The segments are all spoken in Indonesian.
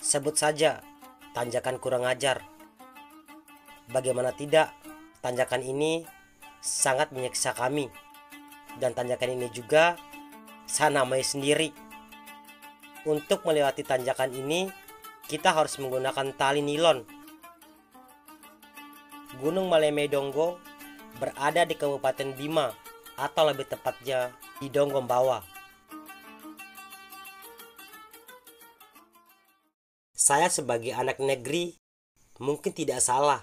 Sebut saja tanjakan kurang ajar. Bagaimana tidak, tanjakan ini sangat menyiksa kami. Dan tanjakan ini juga saya namai sendiri. Untuk melewati tanjakan ini, kita harus menggunakan tali nilon. Gunung Malemei Donggo berada di Kabupaten Bima, atau lebih tepatnya di Donggombawa. Saya sebagai anak negeri mungkin tidak salah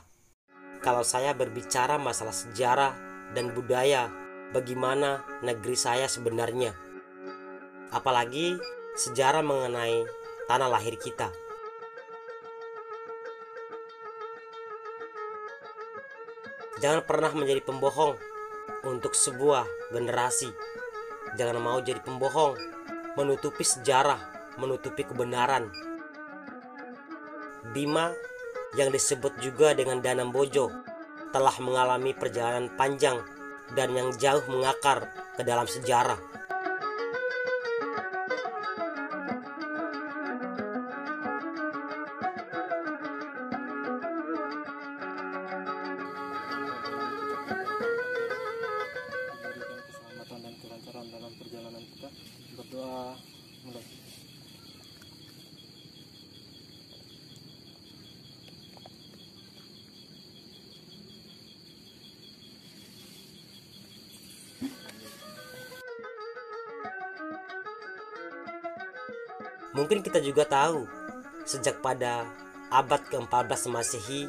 kalau saya berbicara masalah sejarah dan budaya bagaimana negeri saya sebenarnya. Apalagi sejarah mengenai tanah lahir kita. Jangan pernah menjadi pembohong untuk sebuah generasi. Jangan mau jadi pembohong, menutupi sejarah, menutupi kebenaran. Bima yang disebut juga dengan Danam Bojo telah mengalami perjalanan panjang dan yang jauh mengakar ke dalam sejarah. Diberikan keselamatan dan kelancaran dalam perjalanan kita. Berdoa mulai. Mungkin kita juga tahu, sejak pada abad ke-14 Masehi,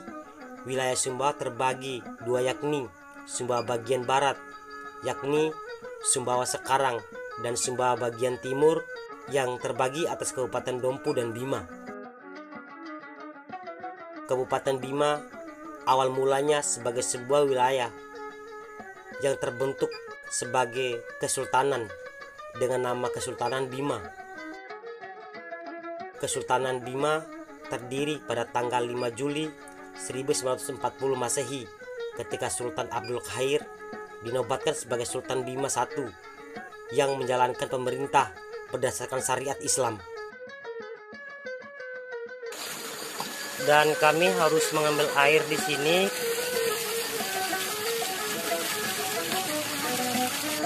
wilayah Sumbawa terbagi dua, yakni Sumbawa bagian barat, yakni Sumbawa sekarang, dan Sumbawa bagian timur yang terbagi atas Kabupaten Dompu dan Bima. Kabupaten Bima awal mulanya sebagai sebuah wilayah yang terbentuk sebagai kesultanan dengan nama Kesultanan Bima. Kesultanan Bima terdiri pada tanggal 5 Juli 1940 Masehi ketika Sultan Abdul Qadir dinobatkan sebagai Sultan Bima I yang menjalankan pemerintah berdasarkan syariat Islam. Dan kami harus mengambil air di sini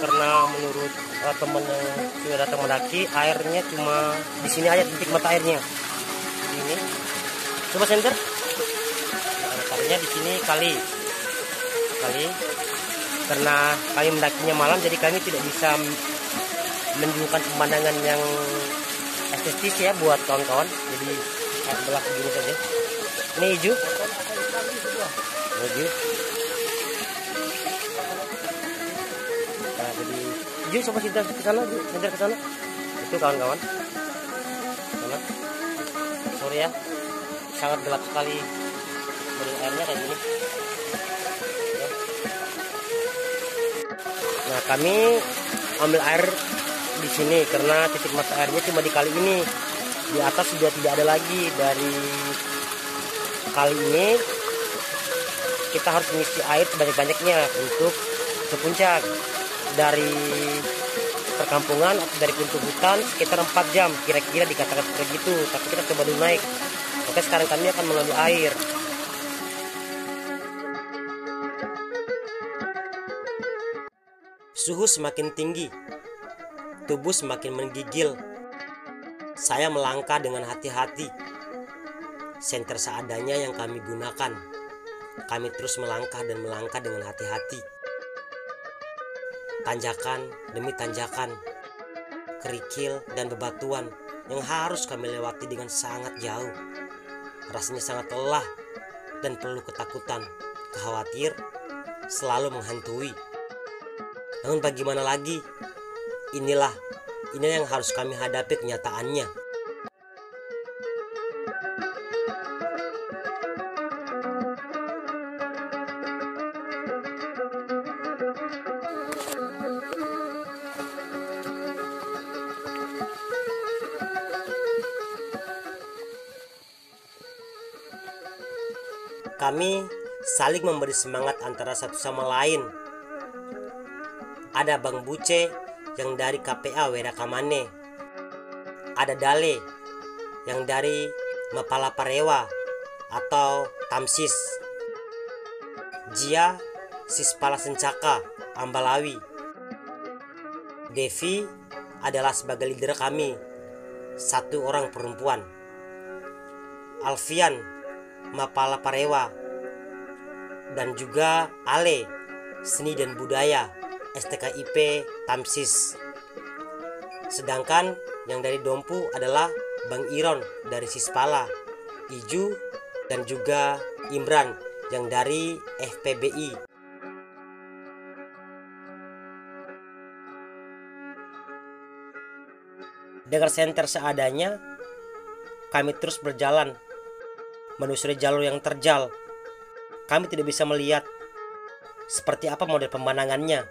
karena menurut teman yang sudah datang mendaki, airnya cuma di sini aja titik mata airnya. Ini coba senter. Airnya di sini kali. Karena kami mendakinya malam, jadi kami tidak bisa menunjukkan pemandangan yang estetis ya buat kawan-kawan. Jadi belak begini saja. Ini hijau. Hijau. Nah, jadi hijau coba senter ke sana, senter ke sana. Itu kawan-kawan. Sana. Sorry ya. Sangat gelap sekali. Model airnya kayak gini. Nah, kami ambil air di sini karena titik mata airnya cuma di kali ini. Di atas sudah tidak ada lagi. Dari kali ini kita harus mengisi air sebanyak-banyaknya untuk ke puncak. Dari perkampungan atau dari pintu hutan sekitar 4 jam kira-kira dikatakan seperti itu. Tapi kita coba dulu naik. Oke, sekarang kami akan mengambil air. Suhu semakin tinggi, tubuh semakin menggigil. Saya melangkah dengan hati-hati. Senter seadanya yang kami gunakan. Kami terus melangkah dan melangkah dengan hati-hati. Tanjakan demi tanjakan, kerikil dan bebatuan yang harus kami lewati dengan sangat jauh. Rasanya sangat lelah dan penuh ketakutan, khawatir, selalu menghantui. Namun bagaimana lagi? Inilah yang harus kami hadapi kenyataannya. Kami saling memberi semangat antara satu sama lain. Ada Bang Buce yang dari KPA Werakamane. Ada Dale yang dari Mapalaparewa atau Tamsis, Jia Sispala Sencaka Ambalawi. Devi adalah sebagai leader kami, 1 orang perempuan. Alfian Mapalaparewa dan juga Ale Seni dan Budaya STKIP Tamsis. Sedangkan yang dari Dompu adalah Bang Iron dari Sispala, Iju dan juga Imran yang dari FPBI. Dengan senter seadanya, kami terus berjalan menelusuri jalur yang terjal. Kami tidak bisa melihat seperti apa model pemandangannya.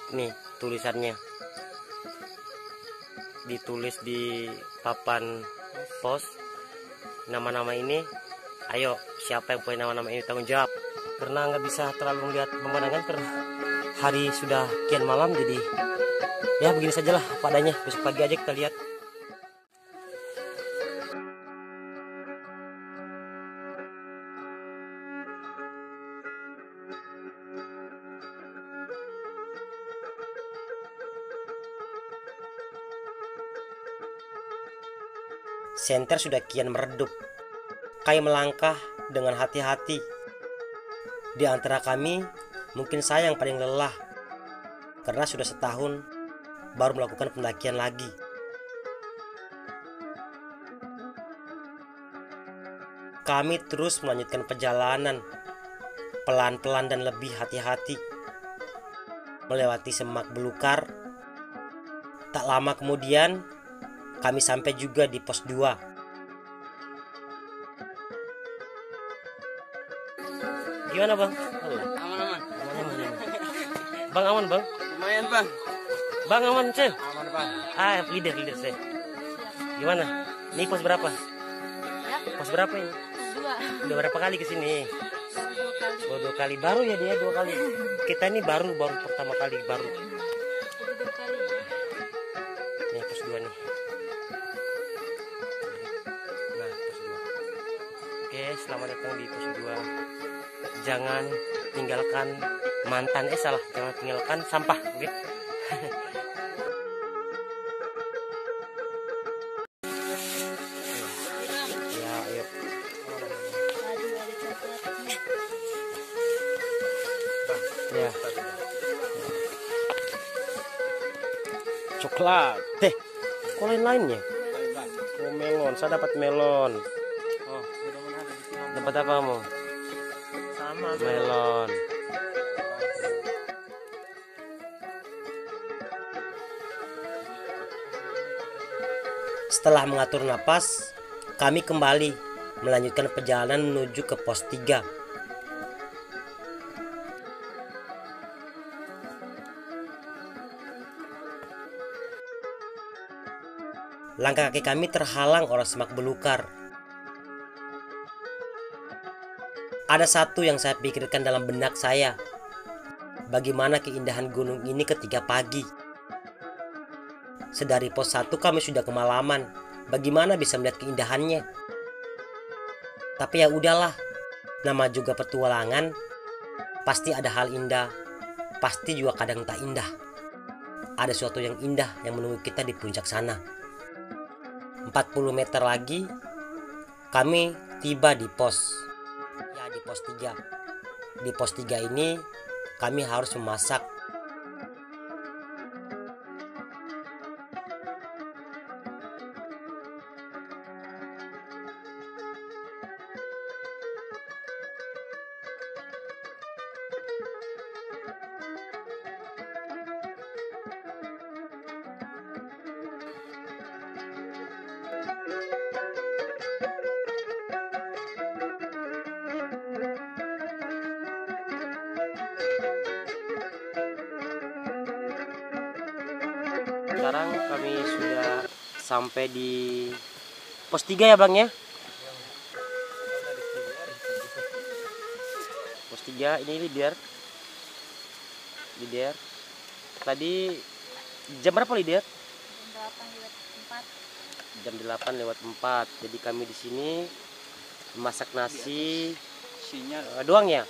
Nih tulisannya, ditulis di papan pos nama-nama ini. Ayo, siapa yang punya nama-nama ini tanggung jawab. Karena nggak bisa terlalu melihat pemandangan karena hari sudah kian malam, jadi ya begini sajalah padanya. Besok pagi aja kita lihat. Senter sudah kian meredup. Kami melangkah dengan hati-hati. Di antara kami, mungkin saya yang paling lelah karena sudah setahun baru melakukan pendakian lagi. Kami terus melanjutkan perjalanan pelan-pelan dan lebih hati-hati, melewati semak belukar. Tak lama kemudian kami sampai juga di pos 2. Gimana bang? Aman-aman. Bang aman bang? Lumayan bang. Bang aman sih? Aman bang. Leader sih. Gimana? Ini pos berapa? Ya, Pos berapa ini? 2. Udah berapa kali kesini? 2 kali. Oh, 2 kali. Baru ya dia 2 kali. Kita ini baru pertama kali baru. Jadi 2 kali. Nih pos 2 nih. Nah pos 2. Oke, selamat datang di pos 2. Jangan tinggalkan jangan tinggalkan sampah, oke? Ya, ayo. Ya. Coklat, teh. Kok lain-lainnya? Oh, melon. Saya dapat melon. Oh, mudah-mudahan ada di sini. Dapat apa kamu? Sama Melon. Setelah mengatur napas, kami kembali melanjutkan perjalanan menuju ke pos 3. Langkah kaki kami terhalang oleh semak belukar. Ada satu yang saya pikirkan dalam benak saya. Bagaimana keindahan gunung ini ketika pagi. Sedari pos 1 kami sudah kemalaman. Bagaimana bisa melihat keindahannya? Tapi ya udahlah. Nama juga petualangan. Pasti ada hal indah. Pasti juga kadang tak indah. Ada sesuatu yang indah yang menunggu kita di puncak sana. 40 meter lagi kami tiba di pos. Ya, di pos 3. Di pos 3 ini kami harus memasak. Sekarang kami sudah sampai di pos 3 ya bang ya. Pos 3 ini leader. Tadi jam berapa leader? 8:04. Jam 8:04. Jadi kami di sini masak nasi doang ya?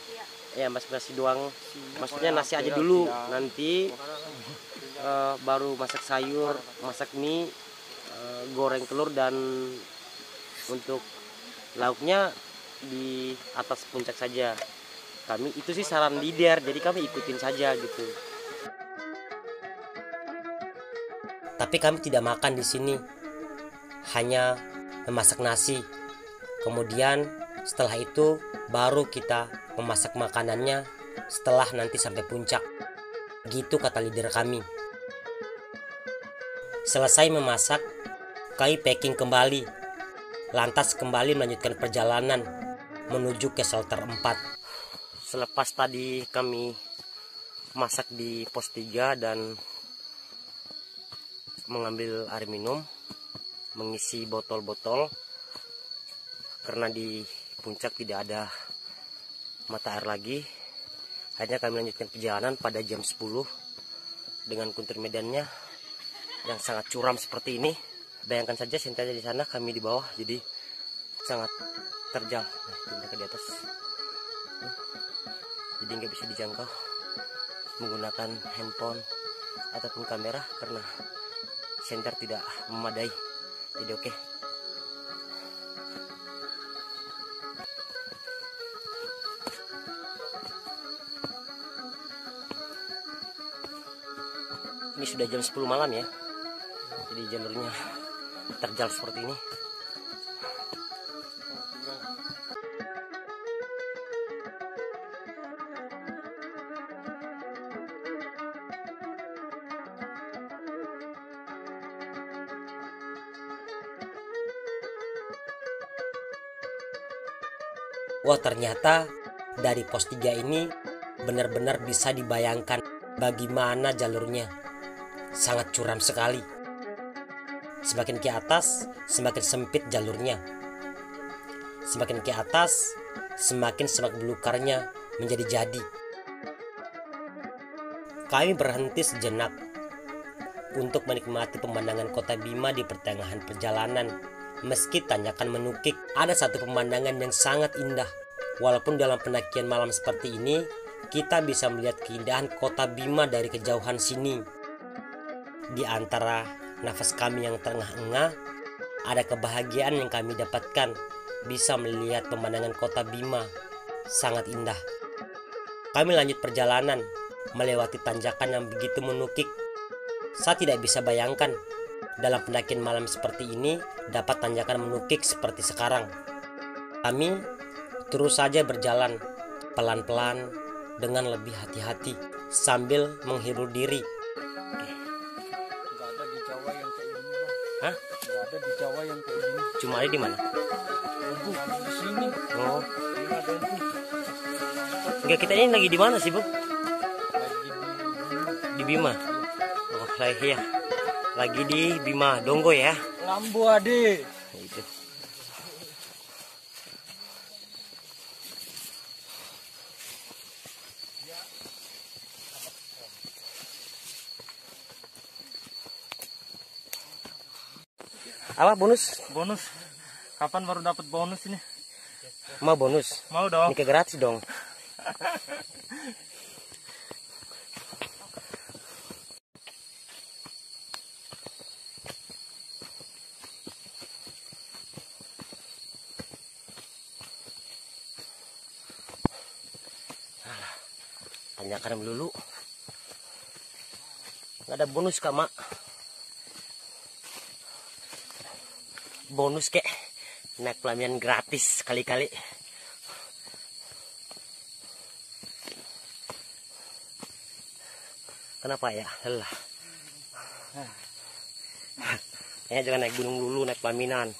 Iya. Ya, masak nasi doang. Maksudnya nasi aja dulu. Nanti baru masak sayur, masak mie, goreng telur, dan untuk lauknya di atas puncak saja. Kami itu sih saran leader, jadi kami ikutin saja gitu. Tapi kami tidak makan di sini, hanya memasak nasi. Kemudian setelah itu baru kita memasak makanannya setelah nanti sampai puncak. Gitu kata leader kami. Selesai memasak, kami packing kembali. Lantas kembali melanjutkan perjalanan menuju ke shelter 4. Selepas tadi kami masak di pos 3 dan mengambil air minum, mengisi botol-botol, karena di puncak tidak ada mata air lagi. Akhirnya kami melanjutkan perjalanan pada jam 10 dengan kuntur medannya yang sangat curam seperti ini. Bayangkan saja sentanya di sana, kami di bawah, jadi sangat terjal. Nah, mereka di atas, jadi nggak bisa dijangkau menggunakan handphone ataupun kamera karena senter tidak memadai. Jadi oke. Ini sudah jam 10 malam ya. Jadi jalurnya terjal seperti ini. Wah, ternyata dari pos 3 ini benar-benar bisa dibayangkan bagaimana jalurnya. Sangat curam sekali. Semakin ke atas, semakin sempit jalurnya. Semakin ke atas, semakin semak belukarnya menjadi-jadi. Kami berhenti sejenak untuk menikmati pemandangan kota Bima di pertengahan perjalanan. Meski tanjakan menukik, ada satu pemandangan yang sangat indah. Walaupun dalam pendakian malam seperti ini, kita bisa melihat keindahan kota Bima dari kejauhan sini. Di antara nafas kami yang terengah-engah, ada kebahagiaan yang kami dapatkan bisa melihat pemandangan kota Bima. Sangat indah. Kami lanjut perjalanan melewati tanjakan yang begitu menukik. Saya tidak bisa bayangkan dalam pendakian malam seperti ini dapat tanjakan menukik seperti sekarang. Kami terus saja berjalan pelan-pelan dengan lebih hati-hati sambil menghibur diri. Nggak ada di Jawa yang kayak gini, Bang. Hah? Nggak ada di Jawa yang kayak gini. Cuma ada di mana? Di sini. Oh, Ini ada di enggak, kita ini lagi di mana sih, Bu? lagi Di Bima. Oh, lagi ya. Lagi di Bima Donggo ya. Lambu Ade. Itu. Apa bonus? Bonus. Kapan baru dapat bonus ini? Mau bonus? Mau dong. Ini ke gratis dong. Tanyakan dulu. Nggak ada bonus kak, Mak. Bonus kek naik pelaminan gratis kali-kali. Kenapa ya? Lelah. Ya jangan naik gunung dulu, naik pelaminan.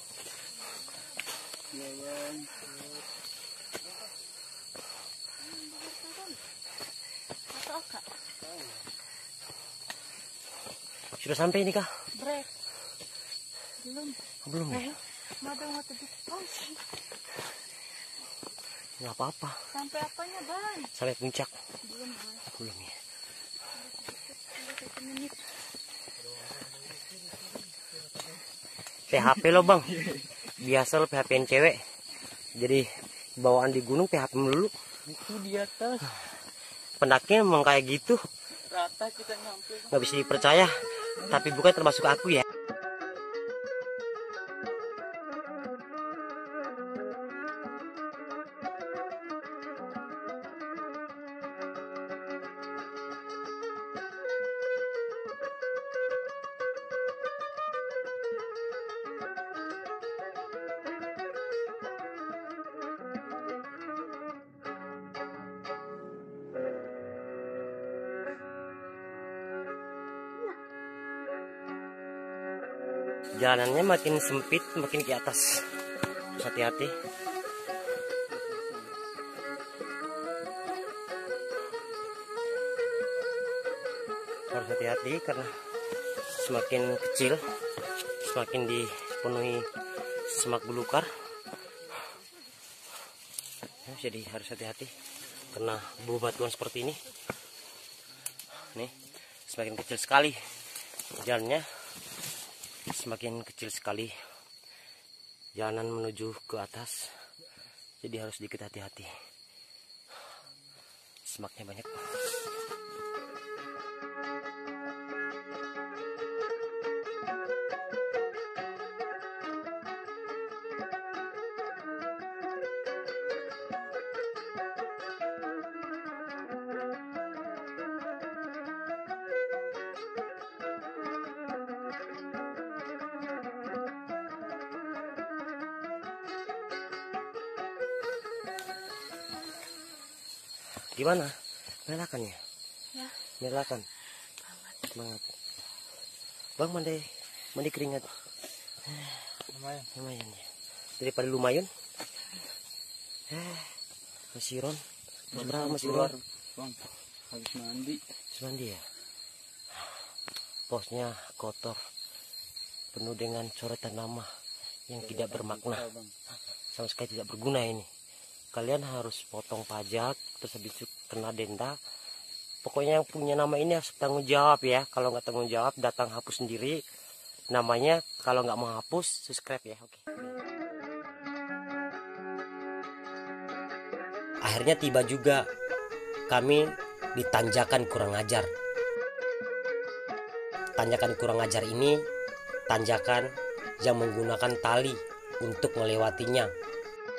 Atau kak? Sudah sampai ini kah? Break. Belum. Belum ya? Madang waktu di sih. Nggak apa-apa. Sampai apanya, Bang? Sampai puncak. Belum, Bang. Belum ya. Udah 1 menit. PHP lo bang. Biasa lo PHP-in cewek. Jadi bawaan di gunung PHP melulu. Itu di atas. Pendaknya emang kayak gitu. Rata kita nyampe. Nggak bisa dipercaya. Tapi bukan termasuk aku ya. Jalanannya makin sempit, makin ke atas. Hati-hati. Harus hati-hati karena semakin kecil, semakin dipenuhi semak belukar. Jadi harus hati-hati karena bebatuan seperti ini. Nih, semakin kecil sekali jalannya. Semakin kecil sekali jalanan menuju ke atas, jadi harus sedikit hati-hati. Semaknya banyak. Gimana? Melakan ya? Ya. Melakan. Banget. Bang mandi keringat. Lumayan ya. Daripada lumayan. Masih Ron. Berapa masih Ron? Bang, habis mandi. Mandi ya. Posnya kotor. Penuh dengan coretan nama yang tidak bermakna. Sama sekali tidak berguna ini. Kalian harus potong pajak, terus habis itu kena denda. Pokoknya yang punya nama ini harus tanggung jawab ya. Kalau nggak tanggung jawab, datang hapus sendiri namanya. Kalau nggak mau hapus, subscribe ya. Oke. Akhirnya tiba juga kami di tanjakan kurang ajar. Tanjakan kurang ajar ini tanjakan yang menggunakan tali untuk melewatinya.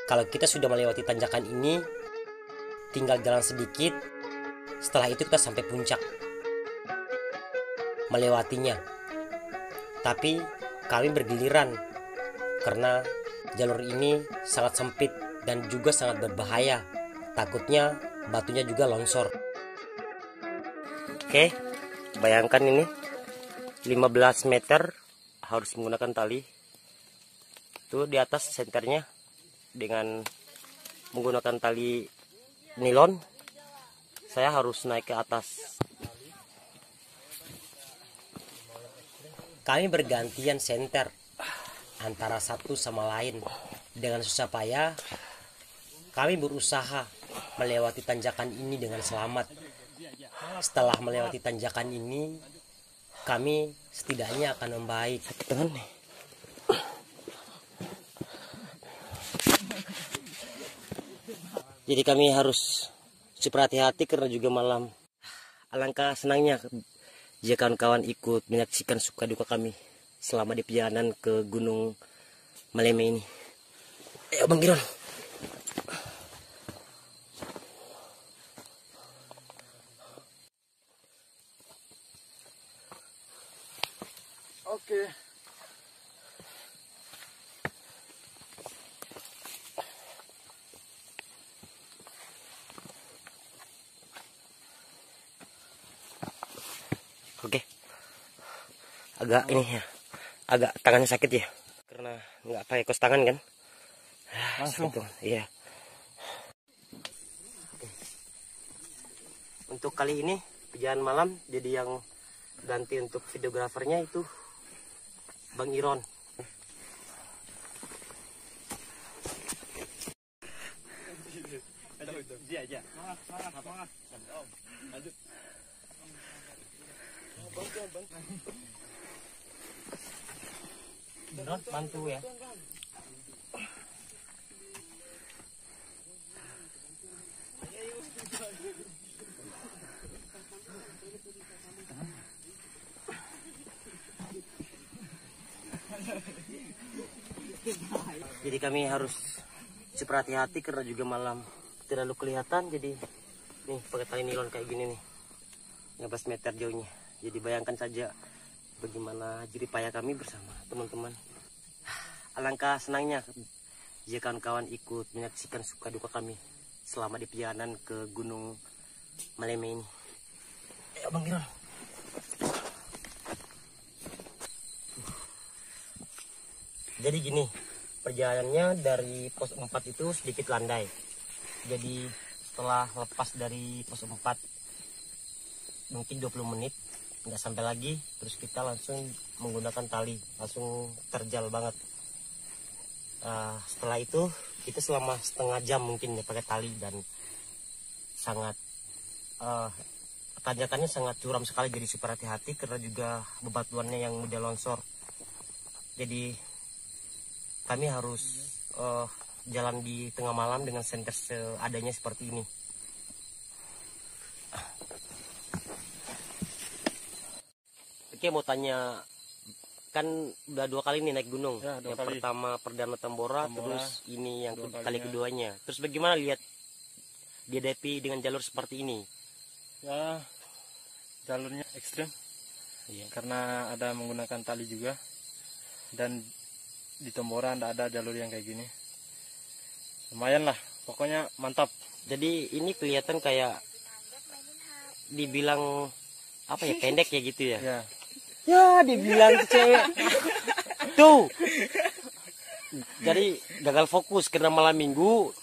Kalau kita sudah melewati tanjakan ini, tinggal jalan sedikit. Setelah itu kita sampai puncak melewatinya. Tapi kami bergiliran karena jalur ini sangat sempit dan juga sangat berbahaya. Takutnya batunya juga longsor. Oke, bayangkan ini 15 meter harus menggunakan tali. Tuh di atas senternya dengan menggunakan tali nilon. Saya harus naik ke atas. Kami bergantian senter antara satu sama lain. Dengan susah payah kami berusaha melewati tanjakan ini dengan selamat. Setelah melewati tanjakan ini, kami setidaknya akan membaik. Jadi kami harus super hati-hati karena juga malam. Alangkah senangnya jika kawan-kawan ikut menyaksikan suka duka kami selama di perjalanan ke Gunung Maleme ini. Ayo Bang Giron. Oke. Oke. Agak ini ya. Agak tangannya sakit ya. Karena nggak pakai kos tangan kan. Langsung. Iya. Untuk kali ini perjalanan malam, jadi yang ganti untuk videografernya itu Bang Iron. bantu ya. Jadi kami harus super hati-hati karena juga malam terlalu kelihatan. Jadi nih pakai tali nilon kayak gini nih, 15 meter jauhnya. Jadi bayangkan saja bagaimana jerih payah kami bersama teman-teman. Alangkah senangnya jika kawan-kawan ikut menyaksikan suka duka kami selama di perjalanan ke Gunung Maleme ini. Ayo Bang Giron. Jadi gini, perjalanannya dari pos 4 itu sedikit landai. Jadi setelah lepas dari pos 4 mungkin 20 menit nggak sampai lagi, terus kita langsung menggunakan tali, langsung terjal banget. Setelah itu kita selama setengah jam mungkin ya pakai tali, dan sangat tanjakannya sangat curam sekali, jadi super hati-hati karena juga bebatuannya yang mudah longsor. Jadi kami harus jalan di tengah malam dengan senter seadanya seperti ini. Oke, mau tanya, kan udah 2 kali nih naik gunung. Ya, 2 yang kali. pertama Perdana Tambora, terus ini yang 2 kali kalinya. keduanya. Terus bagaimana lihat dihadapi dengan jalur seperti ini? Ya, jalurnya ekstrim. Iya. Karena ada menggunakan tali juga. Dan di Tambora tidak ada jalur yang kayak gini. Lumayan lah, pokoknya mantap. Jadi ini kelihatan kayak dibilang apa ya, pendek ya gitu ya. Ya, Ya, dibilang cewek. Tuh. Jadi gagal fokus karena malam minggu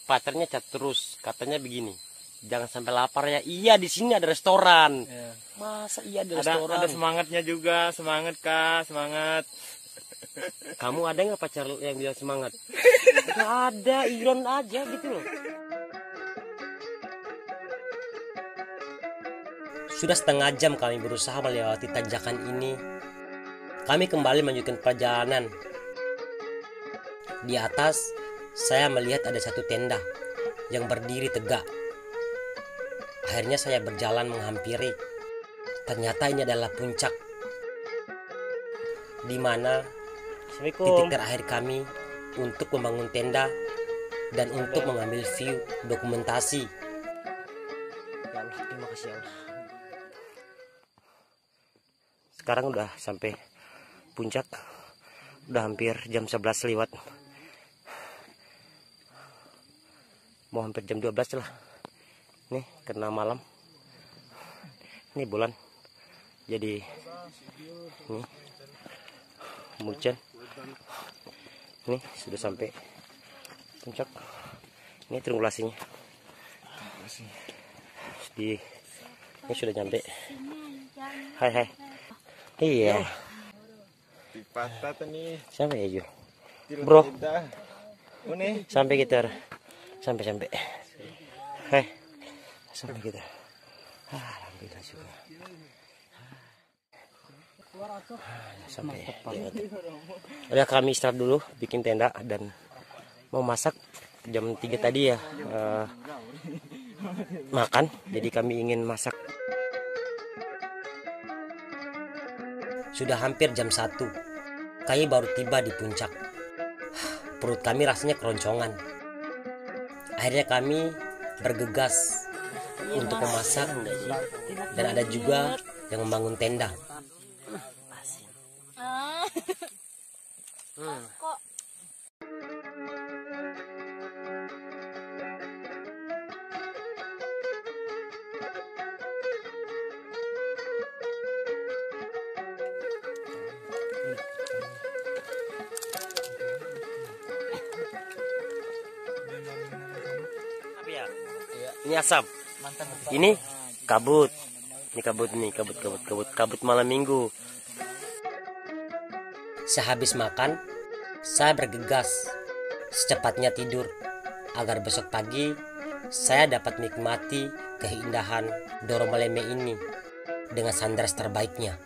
pacarnya chat terus, katanya begini, jangan sampai lapar ya. Iya, di sini ada restoran. ya. Masa iya ada restoran? Ada semangatnya juga, semangat Kak, semangat. Kamu ada nggak pacar yang bilang semangat? Nggak ada, iron aja gitu loh. Sudah setengah jam kami berusaha melewati tanjakan ini. Kami kembali melanjutkan perjalanan. Di atas, saya melihat ada satu tenda yang berdiri tegak. Akhirnya saya berjalan menghampiri. Ternyata ini adalah puncak, di mana titik terakhir kami untuk membangun tenda dan untuk mengambil view dokumentasi. Ya Allah, terima kasih ya Allah. Sekarang udah sampai puncak, udah hampir jam 11 lewat, mau hampir jam 12 lah nih, karena malam ini bulan, jadi ini hujan. Ini sudah sampai puncak, ini triangulasinya ini sudah nyampe. Hai. Iya. Patah nih. Sampai ya, Bro. Ini Sampai kita. Sampai. Hai. Sampai kita. Alhamdulillah juga. Sampai. Udah kami start dulu bikin tenda dan mau masak jam 3 tadi ya. Makan. Jadi kami ingin masak. Sudah hampir jam 1. Kami baru tiba di puncak. Perut kami rasanya keroncongan. Akhirnya kami bergegas untuk memasak, dan ada juga yang membangun tenda. Kok Ini asap. Ini kabut. Ini kabut malam minggu. Sehabis makan, saya bergegas secepatnya tidur agar besok pagi saya dapat menikmati keindahan Doro Maleme ini dengan sunrise terbaiknya.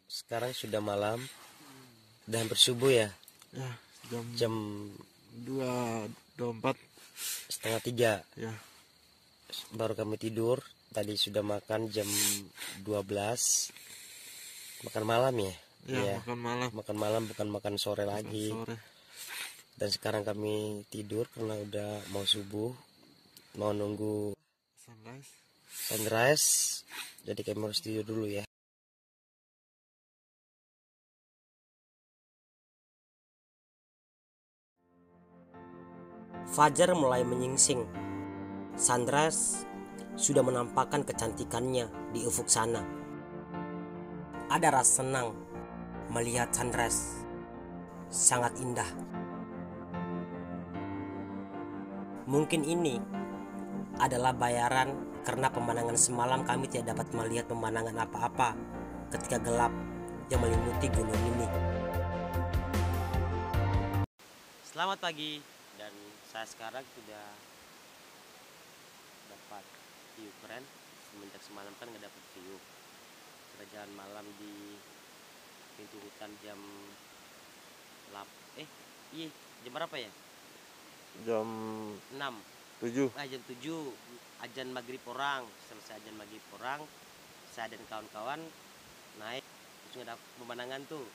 Sekarang sudah malam Udah hampir subuh ya. Ya, jam Jam 2.24. setengah 3 Ya, baru kami tidur. Tadi sudah makan jam 12. Makan malam ya. ya, Iya. makan malam. Makan malam bukan makan sore lagi. Sore. Dan sekarang kami tidur karena udah mau subuh, mau nunggu sunrise. Jadi kami harus tidur dulu ya. Fajar mulai menyingsing. Sunrise sudah menampakkan kecantikannya di ufuk sana. Ada rasa senang melihat sunrise. Sangat indah. Mungkin ini adalah bayaran karena pemandangan semalam kami tidak dapat melihat pemandangan apa-apa ketika gelap yang melimuti gunung ini. Selamat pagi, dan saya sekarang sudah dapat view keren. Semenjak semalam kan nggak dapat view. Kita jalan malam di pintu hutan jam jam berapa ya? Jam 6. 7. Jam 7 ajan maghrib orang. Selesai ajan maghrib orang, saya dan kawan-kawan naik terus ada pemandangan tuh.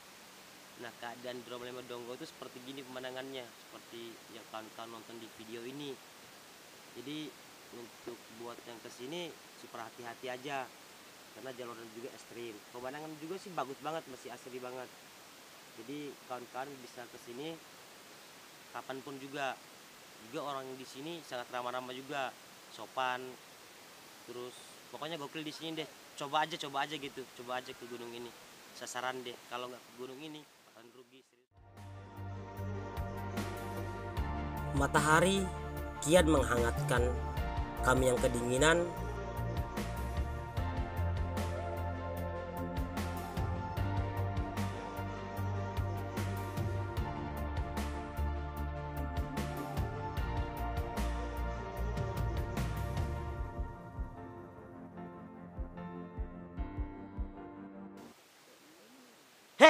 Nah, keadaan Bromo Donggo itu seperti gini pemandangannya, seperti yang kawan-kawan nonton di video ini. Jadi untuk buat yang kesini super hati-hati aja karena jalurnya juga ekstrim. Pemandangan juga sih bagus banget, masih asri banget. Jadi kawan-kawan bisa kesini kapanpun juga. Juga orang di sini sangat ramah-ramah juga, sopan. Terus pokoknya gokil di sini deh. Coba aja gitu. Coba aja ke gunung ini. Sasaran deh. Kalau nggak ke gunung ini akan rugi. Matahari kian menghangatkan kami yang kedinginan.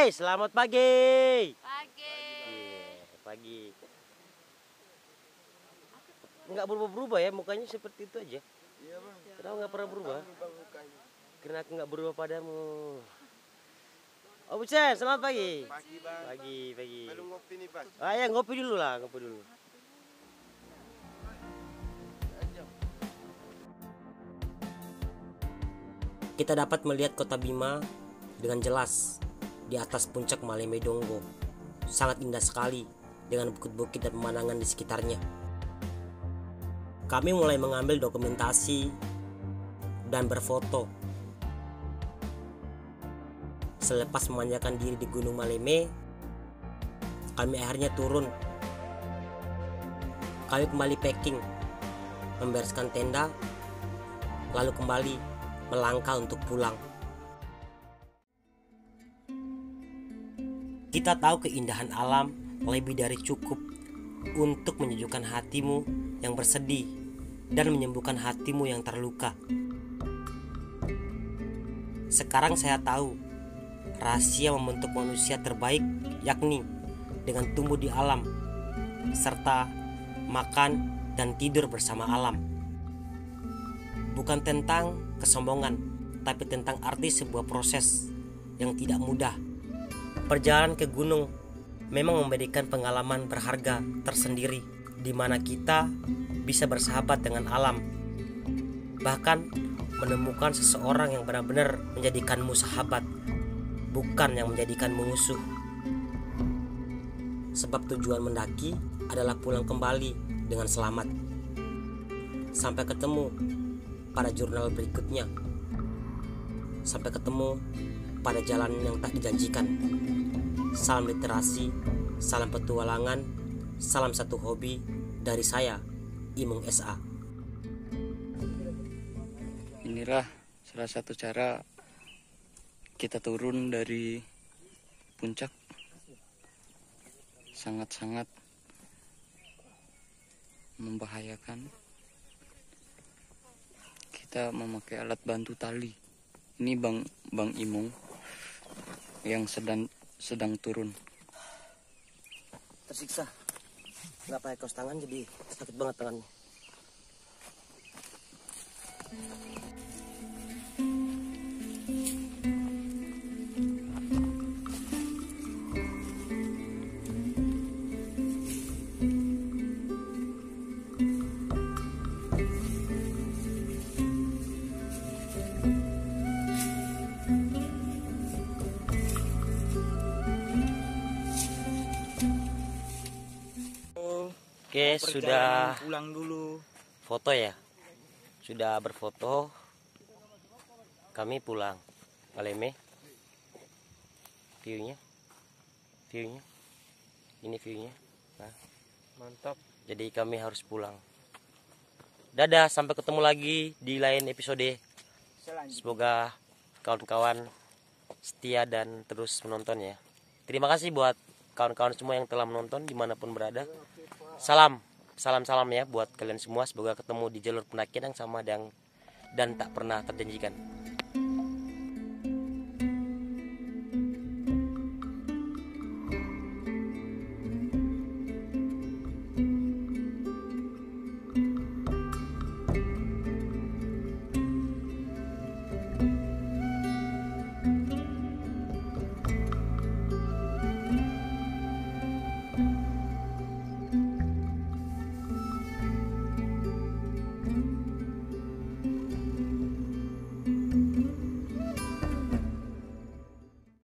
Hei, selamat pagi. Pagi. Pagi. Nggak berubah-berubah ya, mukanya seperti itu aja. Iya, Bang. Kenapa nggak pernah berubah? Karena aku nggak berubah padamu. Oh, Bucen, selamat pagi. Pagi, Bang. Pagi. Belum ngopi nih, Bang. Ya ngopi dulu lah, ngopi dulu. Kita dapat melihat kota Bima dengan jelas di atas puncak Maleme Donggo. Sangat indah sekali dengan bukit-bukit dan pemandangan di sekitarnya. Kami mulai mengambil dokumentasi dan berfoto. Selepas memanjakan diri di Gunung Maleme, kami akhirnya turun. Kami kembali packing, membereskan tenda, lalu kembali melangkah untuk pulang. Kita tahu keindahan alam lebih dari cukup untuk menyejukkan hatimu yang bersedih dan menyembuhkan hatimu yang terluka. Sekarang saya tahu rahasia membentuk manusia terbaik yakni dengan tumbuh di alam serta makan dan tidur bersama alam. Bukan tentang kesombongan, tapi tentang arti sebuah proses yang tidak mudah. Perjalanan ke gunung memang memberikan pengalaman berharga tersendiri di mana kita bisa bersahabat dengan alam. Bahkan menemukan seseorang yang benar-benar menjadikanmu sahabat, bukan yang menjadikanmu musuh. Sebab tujuan mendaki adalah pulang kembali dengan selamat. Sampai ketemu pada jurnal berikutnya. Sampai ketemu pada jalan yang tak dijanjikan. Salam literasi, salam petualangan, salam satu hobi dari saya, Imung SA. Inilah salah satu cara kita turun dari puncak. Sangat-sangat membahayakan. Kita memakai alat bantu tali. Ini Bang Imung yang sedang turun. tersiksa. Nggak pakai kaos tangan jadi sakit banget tangannya. Oke, sudah pulang dulu. foto ya. Sudah berfoto. Kami pulang. Aleme. View-nya. View-nya. Ini view-nya. Nah, Mantap. jadi kami harus pulang. Dadah, sampai ketemu lagi di lain episode. Semoga kawan-kawan setia dan terus menonton ya. Terima kasih buat kawan-kawan semua yang telah menonton dimanapun berada. Salam ya buat kalian semua. Semoga ketemu di jalur pendakian yang sama dan tak pernah terjanjikan.